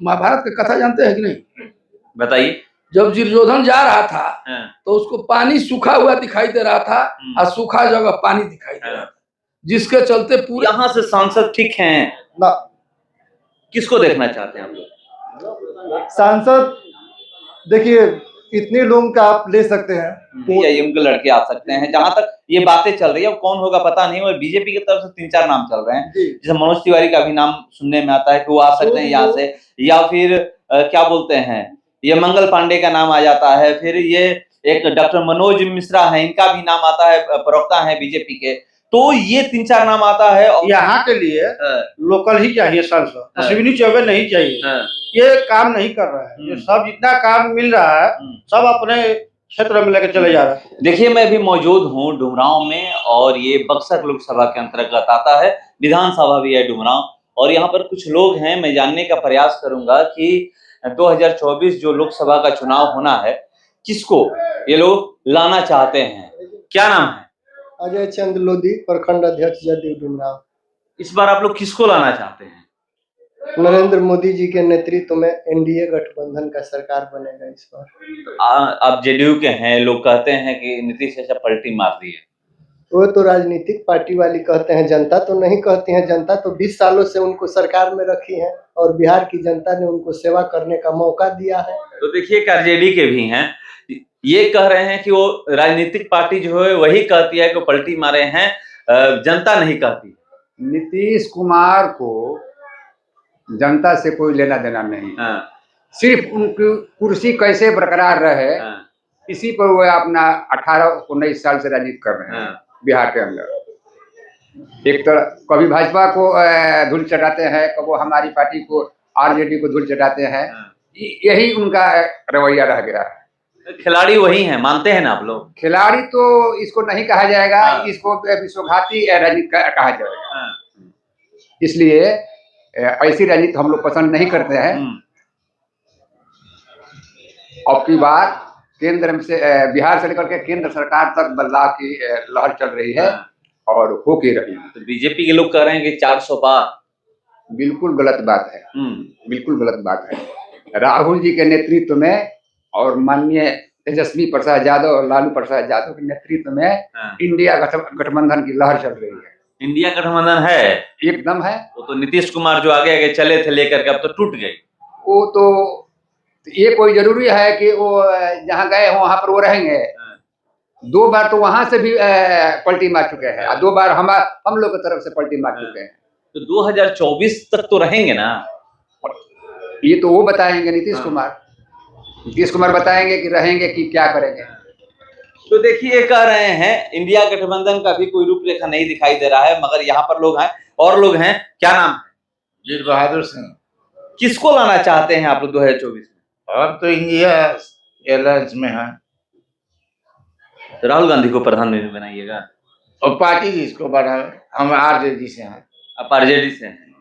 महाभारत की कथा जानते हैं कि नहीं? बताइए। जब दुर्योधन जा रहा था हाँ। तो उसको पानी सूखा हुआ दिखाई दे रहा था और सूखा जगह पानी दिखाई दे रहा था, जिसके चलते पूरे यहाँ से सांसद ठीक हैं ना। किसको देखना चाहते हैं आप लोग? सांसद देखिए इतने लोगों का आप ले सकते हैं, PIM के लड़के आ सकते हैं। जहां तक ये बातें चल रही है कौन होगा पता नहीं, और बीजेपी की तरफ से 3-4 नाम चल रहे हैं, जैसे मनोज तिवारी का भी नाम सुनने में आता है कि वो आ सकते हैं यहाँ से, या फिर क्या बोलते हैं ये मंगल पांडे का नाम आ जाता है, फिर ये एक डॉक्टर मनोज मिश्रा है, इनका भी नाम आता है, प्रवक्ता है बीजेपी के। तो ये 3-4 नाम आता है। यहाँ के लिए लोकल ही चाहिए सांसद, अश्विनी चौबे नहीं चाहिए। ये काम नहीं कर रहा है, ये सब जितना काम मिल रहा है सब अपने क्षेत्र में लेकर चले जा रहा है। देखिए मैं भी मौजूद हूँ डुमरांव में, और ये बक्सर लोकसभा के अंतर्गत आता है, विधानसभा भी है डुमरांव, और यहाँ पर कुछ लोग हैं, मैं जानने का प्रयास करूंगा कि 2024 जो लोकसभा का चुनाव होना है किसको ये लोग लाना चाहते हैं। क्या नाम है? अजय चंद लोधी, प्रखंड अध्यक्ष जदयू डुमरांव। इस बार आप लोग किसको लाना चाहते हैं? नरेंद्र मोदी जी के नेतृत्व में एनडीए गठबंधन का सरकार बनेगा इस बार। आप जेडीयू के हैं, लोग कहते हैं कि नीतीश ऐसा पलटी मार दी है। वो तो राजनीतिक पार्टी वाली कहते हैं, जनता तो नहीं कहती है। जनता तो 20 सालों से उनको सरकार में रखी है और बिहार की जनता ने उनको सेवा करने का मौका दिया है। तो देखिए आरजेडी के भी हैं, ये कह रहे हैं कि वो राजनीतिक पार्टी जो है वही कहती है कि पलटी मारे हैं, जनता नहीं कहती। नीतीश कुमार को जनता से कोई लेना देना नहीं। सिर्फ उनकी कुर्सी कैसे बरकरार रहे इसी पर वो अपना 18-19 साल से राजनीति कर रहे हैं बिहार के अंदर। एक तो कभी भाजपा को धूल चटाते हैं, कभी हमारी पार्टी को आरजेडी को धूल चटाते हैं, यही उनका रवैया रह गया है। खिलाड़ी वही हैं, मानते हैं ना आप लोग? खिलाड़ी तो इसको नहीं कहा जाएगा, इसको विश्वघाती राजनीति कहा जाएगा। इसलिए ऐसी राजनीति हम लोग पसंद नहीं करते हैं। अब की बार केंद्र से बिहार से लेकर के केंद्र सरकार तक बदलाव की लहर चल रही है और हो के रही है। तो बीजेपी के लोग कह रहे हैं कि 400 पार। बिल्कुल गलत बात है, बिल्कुल गलत बात है। राहुल जी के नेतृत्व में और माननीय तेजस्वी प्रसाद यादव और लालू प्रसाद यादव के नेतृत्व में इंडिया गठबंधन की लहर चल रही है। इंडिया गठबंधन है, एकदम है। वो तो नीतीश कुमार जो आगे आगे चले थे लेकर के, अब तो टूट गई। वो तो ये कोई जरूरी है कि वो जहाँ गए हो वहां पर वो रहेंगे? 2 बार तो वहां से भी पलटी मार चुके हैं और 2 बार हम लोग की तरफ से पलटी मार चुके हैं। तो 2024 तक तो रहेंगे ना? ये तो वो बताएंगे नीतीश कुमार। नीतीश कुमार बताएंगे कि रहेंगे कि क्या करेंगे। तो देखिए कह रहे हैं इंडिया गठबंधन का भी कोई रूपरेखा नहीं दिखाई दे रहा है, मगर यहाँ पर लोग हैं और लोग हैं। क्या नाम है? जीत बहादुर सिंह। किसको लाना चाहते हैं आप लोग 2024 में? अब तो इंडिया एयरलाइंस में है, तो राहुल गांधी को प्रधानमंत्री बनाइएगा और पार्टी जिसको बनाए। हम आरजेडी से हैं। आप आरजेडी से हैं।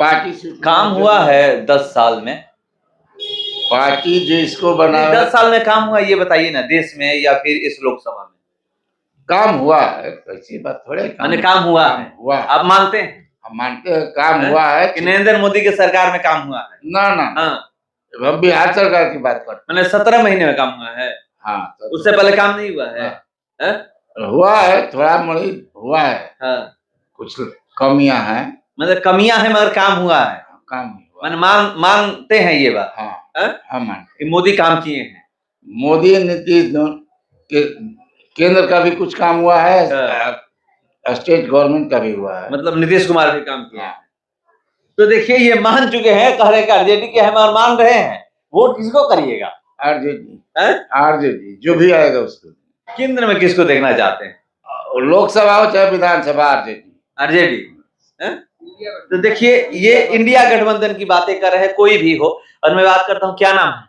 पार्टी से काम हुआ है 10 साल में? पार्टी जिसको बनाए 10 साल में काम हुआ ये बताइए ना, देश में या फिर इस लोकसभा में? काम हुआ है, ऐसी बात थोड़े। मैंने काम हुआ है, हुआ। आप मानते हैं? हम मानते हैं काम हुआ है कि नरेंद्र मोदी के सरकार में काम हुआ है? ना ना, हम बिहार सरकार की बात करते मैंने 17 महीने में काम हुआ है। हाँ, उससे पहले काम नहीं हुआ है? हुआ है, थोड़ा मोड़ी हुआ है। कुछ कमियां हैं, मतलब कमियां हैं मगर काम हुआ है। काम मैंने मानते हैं ये बात? हम मानते हैं मोदी काम किए हैं। मोदी नीतीश के केंद्र का भी कुछ काम हुआ है, स्टेट गवर्नमेंट का भी हुआ है। मतलब नीतीश कुमार भी काम किया है। तो देखिए ये मान चुके हैं, कह रहे आरजेडी के हम और मान रहे हैं। वोट किसको करिएगा? आरजेडी। आरजेडी जो भी आएगा उसको। केंद्र में किसको देखना चाहते हैं? लोकसभा हो चाहे विधानसभा, आरजेडी। आरजेडी। तो देखिए ये इंडिया गठबंधन की बातें कर रहे हैं, कोई भी हो। और मैं बात करता हूँ, क्या नाम है?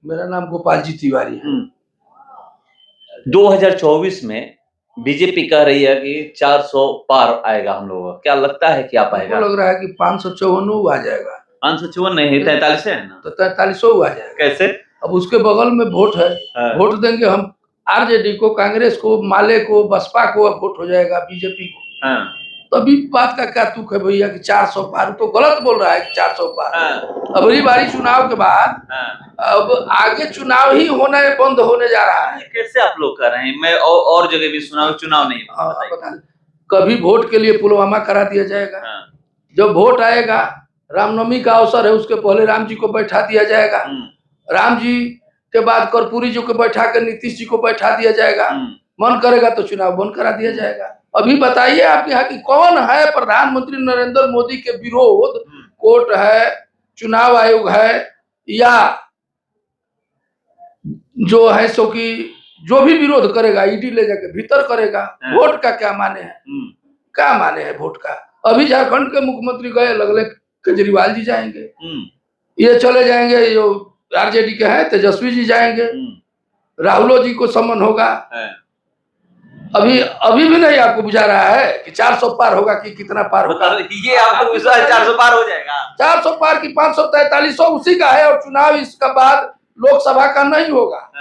मेरा नाम गोपाल जी तिवारी है। 2024 में बीजेपी कह रही है कि 400 पार आएगा हम लोगों का। क्या लगता है कि आप आएगा? लग रहा है कि 554 आ जाएगा। 554 नहीं, 43 है ना? तो 43 आ जाएगा। कैसे? अब उसके बगल में वोट है, वोट देंगे हम आरजेडी को, कांग्रेस को, माले को, बसपा को, अब वोट हो जाएगा बीजेपी को। तभी बात का क्या तुक है भैया कि 400 पार, तो गलत बोल रहा है कि 400 पार। अगली बारी चुनाव के बाद अब आगे चुनाव ही होने बंद होने जा रहा है। कैसे आप लोग कर रहे हैं? मैं और जगह भी सुना चुनाव नहीं बता, कभी वोट के लिए पुलवामा करा दिया जाएगा, जब वोट आएगा रामनवमी का अवसर है उसके पहले राम जी को बैठा दिया जाएगा, राम जी के बाद कर्पूरी जी को बैठा कर नीतीश जी को बैठा दिया जाएगा, मन करेगा तो चुनाव बंद करा दिया जाएगा। अभी बताइए आपके यहाँ की कौन है प्रधानमंत्री नरेंद्र मोदी के विरोध? कोर्ट है, चुनाव आयोग है, या जो है सो कि जो भी विरोध करेगा ईडी ले जाके भीतर करेगा। वोट का क्या माने है? क्या माने है वोट का? अभी झारखंड के मुख्यमंत्री गए, लगले केजरीवाल जी जाएंगे, ये चले जाएंगे, जो आरजेडी के हैं तेजस्वी जी जाएंगे, राहुल जी को सम्मन होगा। अभी भी नहीं आपको बुझा रहा है कि 400 पार होगा कि कितना पार होगा? ये आपको विश्वास 400 पार हो जाएगा? 400 पार की 543 उसी का है, और चुनाव इसका बाद लोकसभा का नहीं होगा।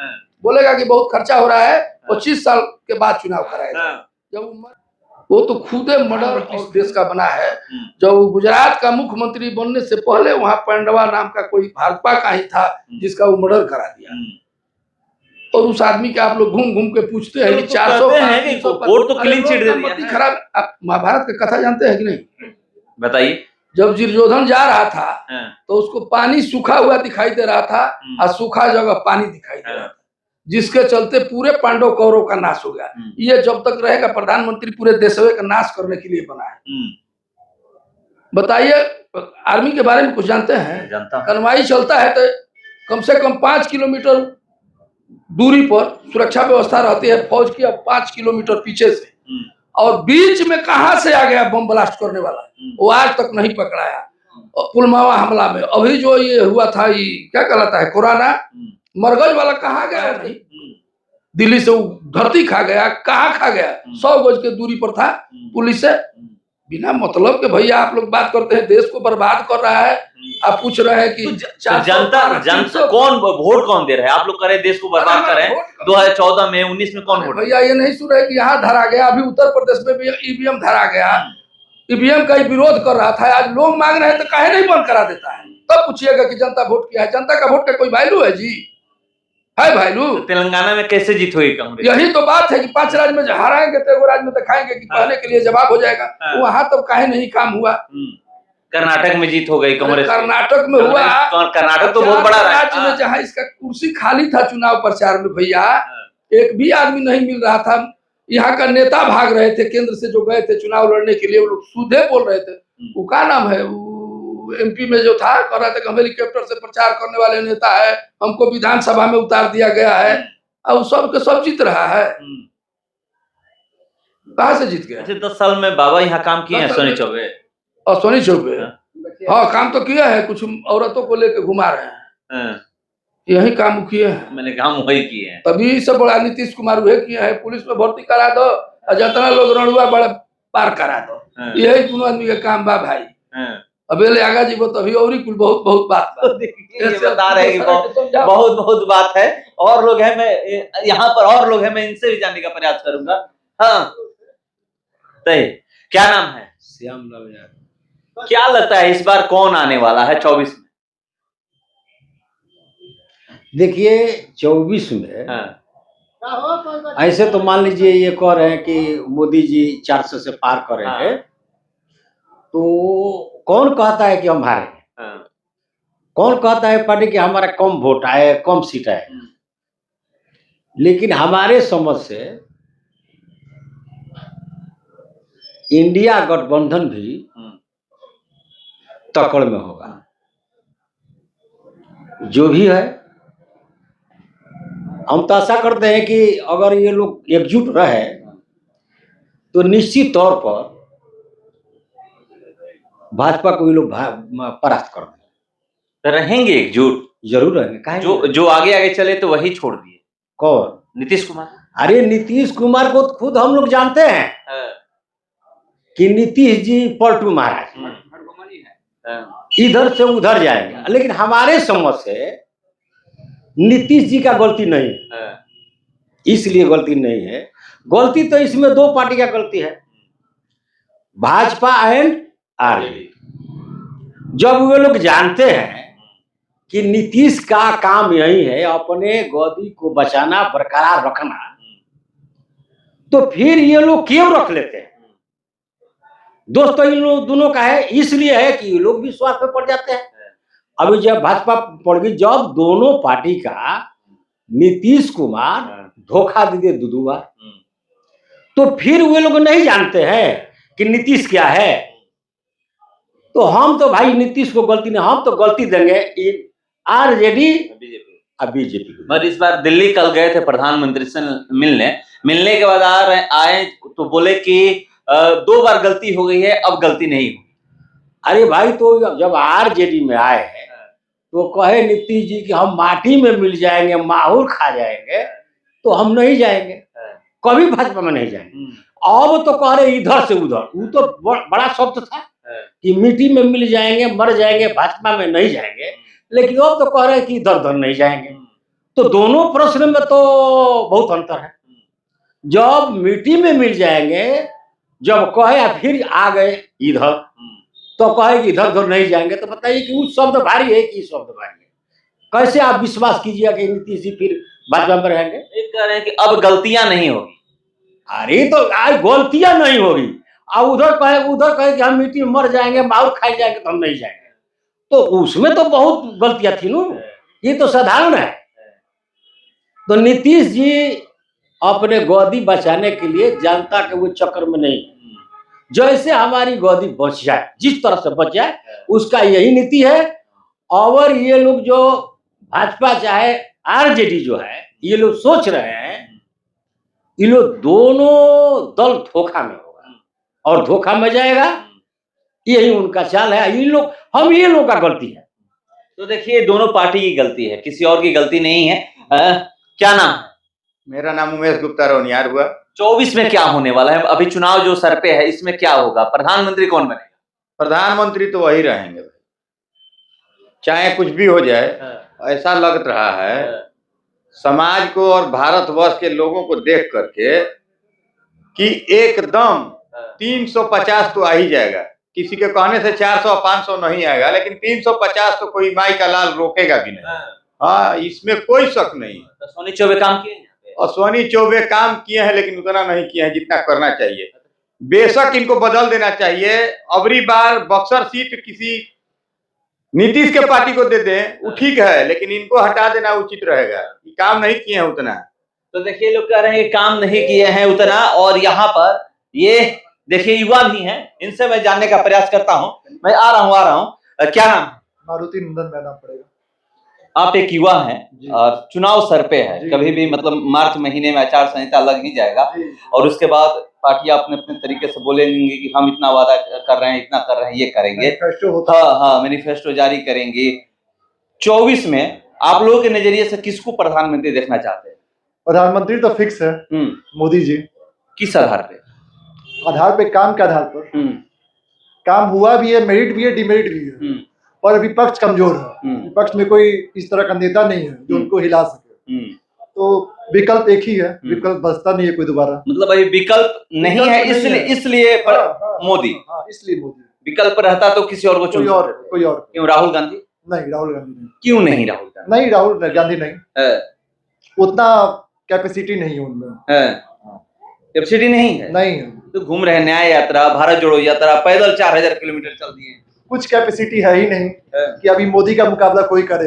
बोलेगा कि बहुत खर्चा हो रहा है, 25 साल के बाद चुनाव कराएगा। जब वो तो खुदे मर्डर और देश का बना है। जब गुजरात का मुख्यमंत्री बनने से पहले वहां पांडवा नाम का कोई भाजपा का ही था जिसका वो मर्डर करा दिया, और उस आदमी के आप लोग घूम घूम के पूछते हैं कि 400 वोट तो क्लीन चिट दे दिया। खराब। आप महाभारत का कथा जानते हैं कि नहीं? बताइए। जब दुर्योधन जा रहा था तो उसको पानी सूखा हुआ दिखाई दे रहा था और सूखा जगह पानी दिखाई दे रहा था, जिसके चलते पूरे पांडव कौरव का नाश हो गया। ये जब तक रहेगा प्रधानमंत्री पूरे देशवे का नाश करने के लिए बना है। बताइए, आर्मी के बारे में कुछ जानते हैं? कनवाई चलता है तो कम से कम 5 किलोमीटर दूरी पर सुरक्षा व्यवस्था रहती है फौज की, अब 5 किलोमीटर पीछे से, और बीच में कहां से आ गया बम ब्लास्ट करने वाला, वो आज तक नहीं पकड़ाया। पुलवामा हमला में अभी जो ये हुआ था, ये क्या कहलाता है, कोरोना मरगज वाला, कहाँ गया? नहीं, दिल्ली से वो धरती खा गया। कहाँ खा गया? 100 गज के दूरी पर था। पुलिस से बिना मतलब के भैया आप लोग बात करते हैं, देश को बर्बाद कर रहा है। आप पूछ रहे हैं कि जनता कौन वोट कौन दे रहा है? आप लोग करे देश को बर्बाद कर रहे हैं। 2014 में 19 में कौन वोट? भैया ये नहीं सुन रहे कि यहाँ धरा गया, अभी उत्तर प्रदेश में भी ईवीएम धरा गया, ईवीएम का ही विरोध कर रहा था। आज लोग मांग रहे हैं तो काहे नहीं बंद करा देता है? तब पूछिएगा कि जनता वोट किया है। जनता का वोट का कोई वैल्यू है जी? है वैल्यू? तेलंगाना में कैसे जीत हुई कांग्रेस? यही तो बात है कि 5 राज्य में हराएंगे तो एगो राज्य में दिखाएंगे कि कहने के लिए जवाब हो जाएगा। वहां तब काहे नहीं काम हुआ? कर्नाटक में जीत हो गई कांग्रेस। कर्नाटक में हुआ। कर्नाटक तो बहुत बड़ा राज्य में जहाँ इसका कुर्सी खाली था चुनाव प्रचार में भैया, एक भी आदमी नहीं मिल रहा था। यहाँ का नेता भाग रहे थे, केंद्र से जो गए थे चुनाव लड़ने के लिए, वो लोग सीधे बोल रहे थे। वो क्या नाम है, एमपी में जो था, कह रहा था कि हम हेलीकॉप्टर से प्रचार करने वाले नेता है, हमको विधानसभा में उतार दिया गया है, और सब के सब जीत रहा है। कहाँ से जीत गया? 10 साल में बाबा यहाँ काम किए हैं सोनी चौबे। और सोनी चौबे, हाँ काम तो किया है, कुछ औरतों को लेकर घुमा रहे हैं, यही काम किए हैं। मैंने काम वही किए हैं। तभी सब बड़ा नीतीश कुमार वही किए हैं। पुलिस में भर्ती करा दो और जितना लोग रणुआ बड़ा पार करा दो, यही दोनों आदमी का काम बा भाई। अबेले आगा जी वो तभी और कुल बहुत बहुत बात बता रहे हैं, बहुत बहुत बात है। और लोग हैं, मैं यहाँ पर और लोग हैं, मैं इनसे भी जानने का प्रयास करूंगा। हाँ सही, क्या नाम है? श्यामलाल यादव। क्या लगता है इस बार कौन आने वाला है 24 में? देखिए 24 में ऐसे तो मान लीजिए ये कह रहे हैं कि मोदी जी 400 से पार कर रहे हैं, तो कौन कहता है कि हम हारे? कौन कहता है पार्टी कि हमारा कम वोट आए, कम सीट आए? लेकिन हमारे समझ से इंडिया गठबंधन भी तकड़ में होगा। जो भी है, हम तो आशा करते हैं कि अगर ये लोग एकजुट रहे तो निश्चित तौर पर भाजपा को ये लोग परास्त कर दें। रहेंगे एकजुट? जरूर रहेंगे। जो आगे आगे चले तो वही छोड़ दिए। कौन? नीतीश कुमार। अरे नीतीश कुमार को खुद हम लोग जानते हैं कि नीतीश जी पलटू महाराज, इधर से उधर जाएंगे। लेकिन हमारे समझ से नीतीश जी का गलती नहीं है। इसलिए गलती नहीं है, गलती तो इसमें दो पार्टी का गलती है। Bhajpa and RJD. जब वे लोग जानते हैं कि नीतीश का काम यही है अपने गोदी को बचाना, बरकरार रखना, तो फिर ये लोग क्यों रख लेते हैं? दोस्तों इन लोग दोनों का है, इसलिए है कि ये लोग भी स्वार्थ पे पड़ जाते हैं। अभी जब भाजपा पड़ गई, जब दोनों पार्टी का नीतीश कुमार धोखा दे दिए दुदुआ, तो फिर वे लोग नहीं जानते हैं कि नीतीश क्या है। तो हम तो भाई नीतीश को गलती नहीं, हम तो गलती देंगे आरजेडी और बीजेपी को। मगर इस बार दिल्ली कल गए थे प्रधानमंत्री से मिलने के बाद आए तो बोले कि 2 बार गलती हो गई है, अब गलती नहीं होगी। अरे भाई, तो जब आरजेडी में आए हैं तो कहे नीतीश जी कि हम माटी में मिल जाएंगे, माहौल खा जाएंगे, तो हम नहीं जाएंगे, कभी भाजपा में नहीं जाएंगे। अब तो कह रहे इधर से उधर, वो तो बड़ा शब्द था कि मिट्टी में मिल जाएंगे, मर जाएंगे, भाजपा में नहीं जाएंगे, लेकिन अब तो कह रहे हैं कि इधर उधर नहीं जाएंगे। तो दोनों प्रश्न में तो बहुत अंतर है। जब मिट्टी में मिल जाएंगे, जब कहे फिर आ गए इधर, तो कहे कि इधर उधर नहीं जाएंगे, तो बताइए कि वो शब्द भारी है कि शब्द भारी है? कैसे आप विश्वास कीजिएगा कि नीतीश जी फिर भाजपा में रहेंगे? एक कह रहे हैं कि अब गलतियां नहीं होगी। अरे तो आज गलतियां नहीं होगी, और उधर कहे कि हम मिट्टी में मर जाएंगे, माहौल खाए जाएंगे, तो हम नहीं जाएंगे। तो उसमें तो बहुत गलतियां थी ना, ये तो साधारण है। तो नीतीश जी अपने गोदी बचाने के लिए जनता के वो चक्कर में नहीं, जैसे हमारी गोदी बच जाए, जिस तरह से बच जाए, उसका यही नीति है। और ये लोग जो भाजपा चाहे आरजेडी जो है, ये लोग सोच रहे हैं ये लोग दोनों दल धोखा में होगा और धोखा में जाएगा, यही उनका चाल है। ये लोग का गलती है। तो देखिए दोनों पार्टी की गलती है, किसी और की गलती नहीं है। क्या नाम है? मेरा नाम उमेश गुप्ता रोनियार हुआ। 24 में क्या होने वाला है? अभी चुनाव जो सर पे है, इसमें क्या होगा? प्रधानमंत्री कौन बनेगा? प्रधानमंत्री तो वही रहेंगे, चाहे कुछ भी हो जाए। ऐसा लग रहा है समाज को और भारतवर्ष के लोगों को देख करके कि एकदम 350 तो आ ही जाएगा। किसी के कहने से 400 500 नहीं आएगा, लेकिन 350 तो कोई माई का लाल रोकेगा भी नहीं। हाँ, इसमें कोई शक नहीं। तो सोनी चौबे काम किए, और सोनी चौबे काम किए हैं, लेकिन उतना नहीं किए हैं जितना करना चाहिए। बेशक इनको बदल देना चाहिए। अबरी बार बक्सर सीट किसी नीतीश के पार्टी को दे दें, वो ठीक है, लेकिन इनको हटा देना उचित रहेगा। काम नहीं किए हैं उतना। तो देखिए लोग कह रहे हैं काम नहीं किए हैं उतना। और यहाँ पर ये देखिए युवा भी हैं, इनसे मैं जानने का प्रयास करता हूँ। मैं आ रहा हूँ। क्या नाम? मारुति नंदन मैडम पड़ेगा। आप एक युवा हैं और चुनाव सर पे है, कभी भी मतलब मार्च महीने में आचार संहिता लग ही जाएगा, और उसके बाद पार्टियां अपने अपने तरीके से बोलेंगे कि हम इतना वादा कर रहे हैं, इतना कर रहे हैं, ये करेंगे। हाँ, मैनिफेस्टो जारी करेंगे। 24 में आप लोगों के नजरिए से किसको प्रधानमंत्री देखना चाहते हैं? प्रधानमंत्री तो फिक्स है मोदी जी। किस आधार पे? आधार पे, काम के आधार पर। काम हुआ भी है, मेरिट भी है, डिमेरिट भी है, पर विपक्ष कमजोर है। विपक्ष में कोई इस तरह का नेता नहीं है जो उनको हिला सके। तो विकल्प एक ही है, विकल्प बचता नहीं है कोई दोबारा। मतलब अभी विकल्प नहीं है, इसलिए मोदी। इसलिए मोदी। विकल्प रहता तो किसी और को चुन, कोई और। क्यों राहुल गांधी? नहीं, राहुल गांधी नहीं। क्यों नहीं राहुल गांधी? नहीं, राहुल गांधी नहीं, उतना कैपेसिटी नहीं है उनमें। कैपेसिटी नहीं है? नहीं है। तो घूम रहे न्याय यात्रा, भारत जोड़ो यात्रा, पैदल 4000 किलोमीटर चल दिए। कुछ कैपेसिटी है ही नहीं कि अभी मोदी का मुकाबला कोई करे।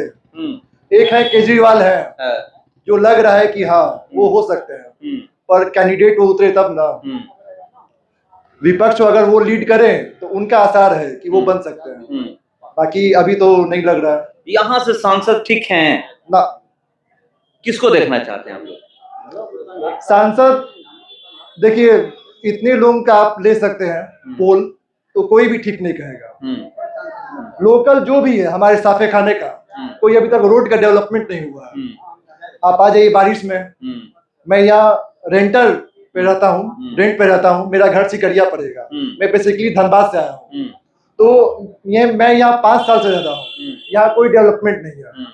एक है केजरीवाल है, जो लग रहा है कि हाँ वो हो सकते हैं, पर कैंडिडेट वो उतरे तब ना। विपक्ष अगर वो लीड करे तो उनका आसार है कि वो बन सकते हैं, बाकी अभी तो नहीं लग रहा है। यहाँ से सांसद ठीक हैं ना? किसको देखना चाहते हैं आप लोग? सांसद देखिए, इतने लोगों का आप ले सकते हैं पोल, तो कोई भी ठीक नहीं कहेगा। लोकल जो भी है हमारे साफे खाने का, कोई अभी तक रोड का डेवलपमेंट नहीं हुआ है। आप आ जाइए बारिश में, मैं यहाँ रेंटल पे रहता हूँ, रेंट पे रहता हूँ, मेरा घर सिकरिया पड़ेगा। मैं बेसिकली धनबाद से आया हूँ, तो ये मैं यहाँ 5 साल से रहता हूँ, यहाँ कोई डेवलपमेंट नहीं है।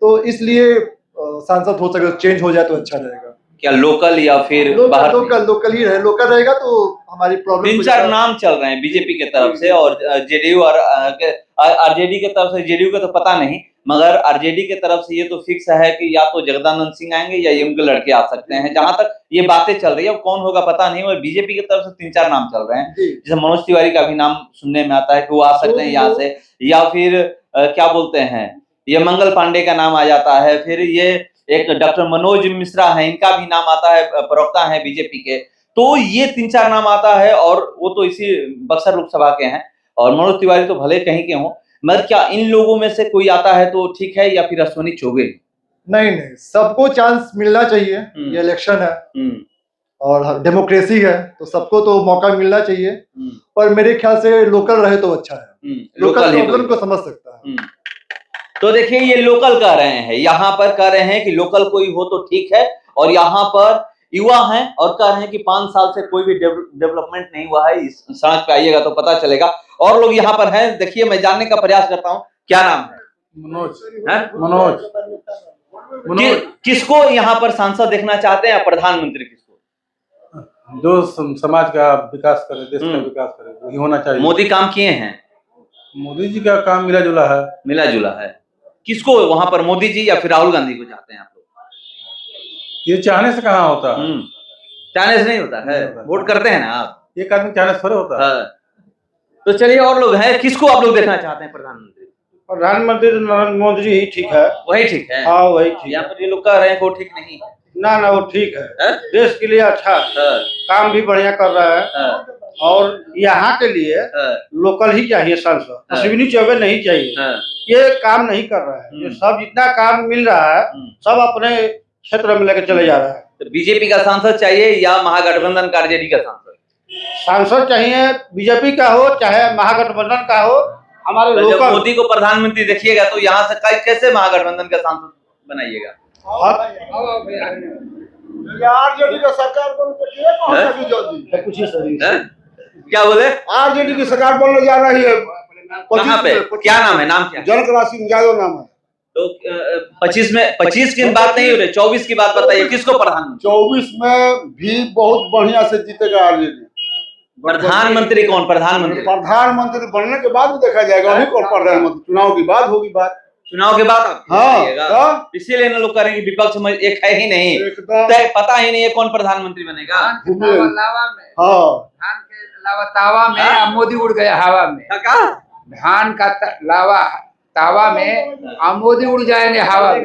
तो इसलिए सांसद हो सके चेंज हो जाए तो अच्छा रहेगा। क्या लोकल या फिर बाहर? लोकल ही रहे, लोकल रहेगा तो हमारी प्रॉब्लम। 3-4 नाम चल रहे हैं बीजेपी के तरफ से और जेडीयू और आरजेडी के तरफ से। जेडीयू का तो पता नहीं, मगर आरजेडी के तरफ से ये तो फिक्स है कि या तो जगदानंद सिंह आएंगे या उनके लड़के आ सकते हैं। जहां तक ये बातें चल रही है, कौन होगा पता नहीं। और बीजेपी की तरफ से 3-4 नाम चल रहे हैं, जैसे मनोज तिवारी का भी नाम सुनने में आता है कि वो आ सकते हैं यहाँ से, या फिर क्या बोलते हैं, ये मंगल पांडे का नाम आ जाता है, फिर ये एक डॉक्टर मनोज मिश्रा है, इनका भी नाम आता है, प्रवक्ता है बीजेपी के। तो ये 3-4 नाम आता है और वो तो इसी बक्सर लोकसभा के हैं। और मनोज तिवारी तो भले कहीं के हों, मगर क्या इन लोगों में से कोई आता है तो ठीक है, या फिर अश्विनी चौबे? नहीं, सबको चांस मिलना चाहिए। ये इलेक्शन है और डेमोक्रेसी है, तो सबको तो मौका मिलना चाहिए। पर मेरे ख्याल से लोकल रहे तो अच्छा है, लोकल प्रॉब्लम को समझ सकता है। तो देखिए, ये लोकल कह रहे हैं, यहाँ पर कह रहे हैं कि लोकल कोई हो तो ठीक है, और यहाँ पर युवा हैं और कह रहे हैं कि 5 साल से कोई भी डेवलपमेंट नहीं हुआ है। इस सड़क पे आइएगा तो पता चलेगा। और लोग यहाँ पर हैं, देखिए मैं जानने का प्रयास करता हूँ, क्या नाम है? मनोज। किसको यहाँ पर सांसद देखना चाहते हैं, प्रधानमंत्री किसको? जो समाज का विकास करे, देश का विकास करे, वही होना चाहिए। मोदी काम किए हैं, मोदी जी का काम मिला जुला है। मिला जुला है। किसको वहां पर, मोदी जी या फिर राहुल गांधी को चाहते हैं आप लोग? ये चाहने से कहाँ होता है? चाहने से नहीं होता है, वोट करते हैं ना आप। एक आदमी चाहने से थोड़े होता है। तो चलिए, और लोग हैं, किसको आप लोग देखना चाहते हैं प्रधानमंत्री? प्रधानमंत्री तो नरेंद्र मोदी जी ही ठीक है। वही ठीक है? हाँ, वही ठीक। यहाँ पर ये लोग कह रहे हैं कि वो ठीक नहीं है। ना, वो ठीक है, देश के लिए अच्छा काम भी बढ़िया कर रहा है। और यहाँ के लिए लोकल ही चाहिए सांसद, अश्विनी चौबे नहीं चाहिए। ये काम नहीं कर रहा है। ये सब जितना काम मिल रहा है सब अपने क्षेत्र में लेकर चले जा रहा है। तो बीजेपी का सांसद चाहिए या महागठबंधन का आरजेडी का सांसद? सांसद चाहिए, बीजेपी का हो चाहे महागठबंधन का हो। हमारे तो लोकल जब मोदी को प्रधानमंत्री देखिएगा तो यहाँ से कैसे महागठबंधन का सांसद बनाइएगा? आरजेडी का सरकार कुछ ही सही। क्या बोले? आरजेडी की सरकार बनने जा रही है। कहाँ पे? क्या नाम है? नाम क्या? जनकराज सिंह यादव नाम है। तो 25 की बात नहीं हो रही, 24 की बात बताइए, किसको प्रधानमंत्री? 24 में भी बहुत बढ़िया से जीतेगा आरजेडी। प्रधानमंत्री कौन? प्रधानमंत्री बनने के बाद देखा जाएगा, वही कौन प्रधानमंत्री, चुनाव की बात होगी। बात चुनाव के बाद हाँ, इसीलिए ना लोग करेंगे, विपक्ष में एक है ही नहीं, पता ही नहीं है कौन प्रधानमंत्री बनेगा। धान के लावा तावा में मोदी उड़ गया हवा में। धान का लावा तावा में मोदी उड़ जाएंगे हवा में।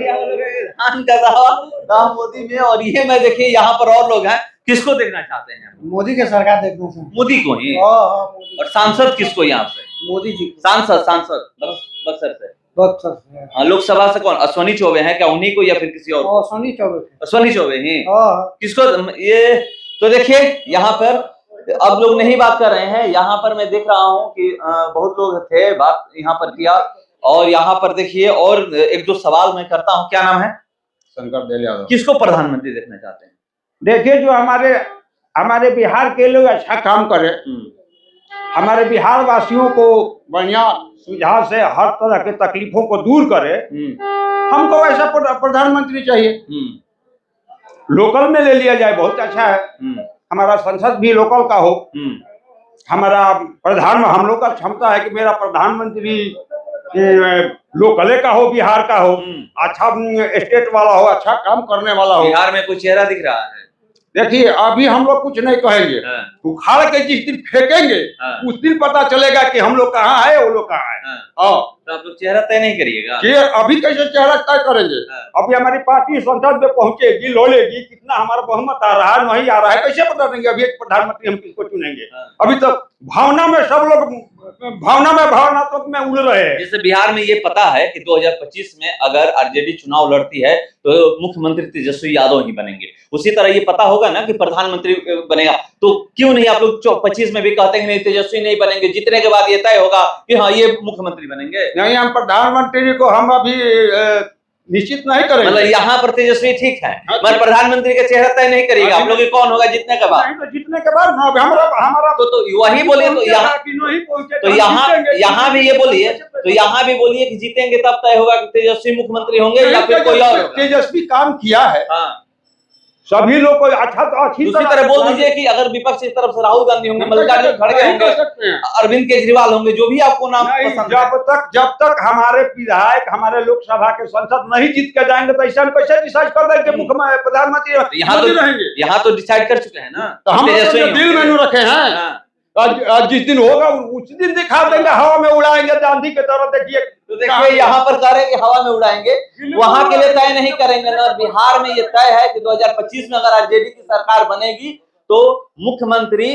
धान का तावा मोदी में। और ये मैं देखिए यहाँ पर और लोग हैं, किसको देखना चाहते हैं? मोदी की सरकार देखना चाहिए। मोदी को ही। और सांसद किसको यहाँ से? मोदी जी। सांसद बक्सर से। बक्सर लोकसभा से कौन? अश्विनी चौबे हैं क्या? उन्हीं को या फिर किसी और? अश्विनी चौबे ही। किसको ये? तो देखिए यहाँ पर अब लोग नहीं बात कर रहे हैं। यहाँ पर मैं देख रहा हूँ कि बहुत लोग थे, बात यहाँ पर किया। और यहाँ पर देखिए, और एक दो सवाल मैं करता हूँ। क्या नाम है? शंकर देव यादव। किसको प्रधानमंत्री देखना चाहते हैं? देखिए, जो हमारे बिहार के लोग अच्छा काम करे, हमारे बिहार वासियों को बढ़िया सुझाव से हर तरह के तकलीफों को दूर करे, हमको ऐसा प्रधानमंत्री चाहिए। लोकल में ले लिया जाए, बहुत अच्छा है। हमारा संसद भी लोकल का हो। हमारा हम लोग का क्षमता है कि मेरा प्रधानमंत्री लोकले का हो, बिहार का हो, अच्छा स्टेट वाला हो, अच्छा काम करने वाला हो। बिहार में कोई चेहरा दिख रहा है? देखिए, अभी हम लोग कुछ नहीं कहेंगे। उखाड़ के जिस दिन फेंकेंगे उस दिन पता चलेगा कि हम लोग कहाँ है, वो लोग कहाँ है। तो आप लोग चेहरा तय नहीं करिएगा? अभी कैसे चेहरा तय करेंगे? अभी हमारी पार्टी संसद में पहुंचेगी, लोलेगी, कितना हमारा बहुमत आ रहा है, नहीं आ रहा है, कैसे पता देंगे अभी एक प्रधानमंत्री हम किसको चुनेंगे? अभी तो भावना में सब लोग भावनात्मक में उड़ रहे हैं। जैसे बिहार में ये पता है कि 2025 में अगर आरजेडी चुनाव लड़ती है तो मुख्यमंत्री तेजस्वी यादव ही बनेंगे। उसी तरह ये पता होगा ना कि प्रधानमंत्री बनेगा, तो क्यों नहीं आप लोग 25 में भी कहते हैं नहीं तेजस्वी नहीं बनेंगे, जीतने के बाद ये तय होगा कि हाँ ये मुख्यमंत्री बनेंगे? नहीं, हम प्रधानमंत्री को हम अभी निश्चित नहीं करेंगे। मतलब यहाँ पर तेजस्वी ठीक है, मगर प्रधानमंत्री का चेहरा तय नहीं करेगा आप लोग कौन होगा जीतने के बाद? तो जीतने के बाद हमारा तो वही बोलिए। तो यहाँ भी ये बोलिए, तो यहाँ भी बोलिए कि जीतेंगे तब तय होगा कि तेजस्वी मुख्यमंत्री होंगे या फिर कोई और? तेजस्वी काम किया है, सभी लोग को अच्छा तो अच्छी दूसरी तरह बोल दीजिए कि अगर विपक्ष की तरफ से राहुल गांधी होंगे, मल्लिकार्जुन खड़गे होंगे, अरविंद केजरीवाल होंगे, जो भी आपको नाम पसंद है, जब तक हमारे विधायक हमारे लोकसभा के सांसद नहीं जीत के जाएंगे तो ऐसा कैसे डिसाइड कर देंगे मुख्यमंत्री प्रधानमंत्री यहाँ तो डिसाइड कर चुके हैं ना, तो हम दिल में रखे हैं। आज जिस दिन होगा उस दिन दिखा देंगे, हवा में उड़ाएंगे आंधी के तरह। देखिए तो देखिए यहाँ पर कह रहे हैं कि हवा में उड़ाएंगे, वहां के लिए तय नहीं करेंगे ना। बिहार में ये तय है कि 2025 में अगर आरजेडी की सरकार बनेगी तो मुख्यमंत्री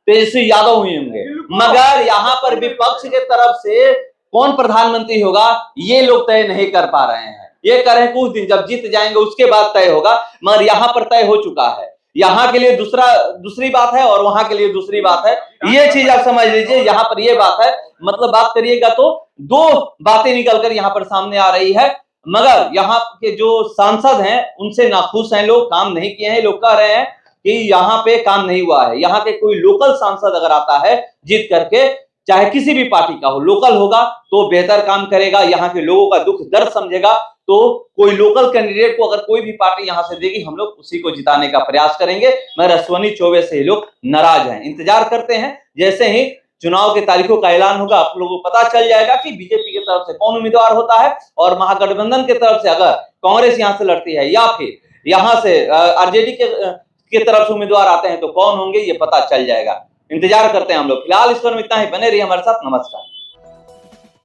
तेजस्वी यादव ही होंगे, मगर यहाँ पर विपक्ष के तरफ से कौन प्रधानमंत्री होगा ये लोग तय नहीं कर पा रहे हैं। ये कह रहे हैं कुछ दिन जब जीत जाएंगे उसके बाद तय होगा, मगर यहाँ पर तय हो चुका है। यहाँ के लिए दूसरी बात है और वहां के लिए दूसरी बात है, ये चीज आप समझ लीजिए। यहाँ पर ये बात है, मतलब बात करिएगा तो दो बातें निकलकर यहाँ पर सामने आ रही है, मगर यहाँ के जो सांसद हैं उनसे नाखुश हैं लोग, काम नहीं किए हैं। लोग कह रहे हैं कि यहाँ पे काम नहीं हुआ है। यहाँ के कोई लोकल सांसद अगर आता है जीत करके, चाहे किसी भी पार्टी का हो, लोकल होगा तो बेहतर काम करेगा, यहाँ के लोगों का दुख दर्द समझेगा। तो कोई लोकल कैंडिडेट को अगर कोई भी पार्टी यहां से देगी, हम लोग उसी को जिताने का प्रयास करेंगे, मगर अश्विनी चौबे से लोग नाराज हैं। इंतजार करते हैं, जैसे ही चुनाव के तारीखों का ऐलान होगा आप लोगों को पता चल जाएगा कि बीजेपी की तरफ से कौन उम्मीदवार होता है और महागठबंधन की तरफ से अगर कांग्रेस यहां से लड़ती है या फिर यहां से आरजेडी के तरफ से उम्मीदवार आते हैं तो कौन होंगे ये पता चल जाएगा। इंतजार करते हैं हम लोग। फिलहाल इस पर इतना ही, बने रहिए हमारे साथ। नमस्कार।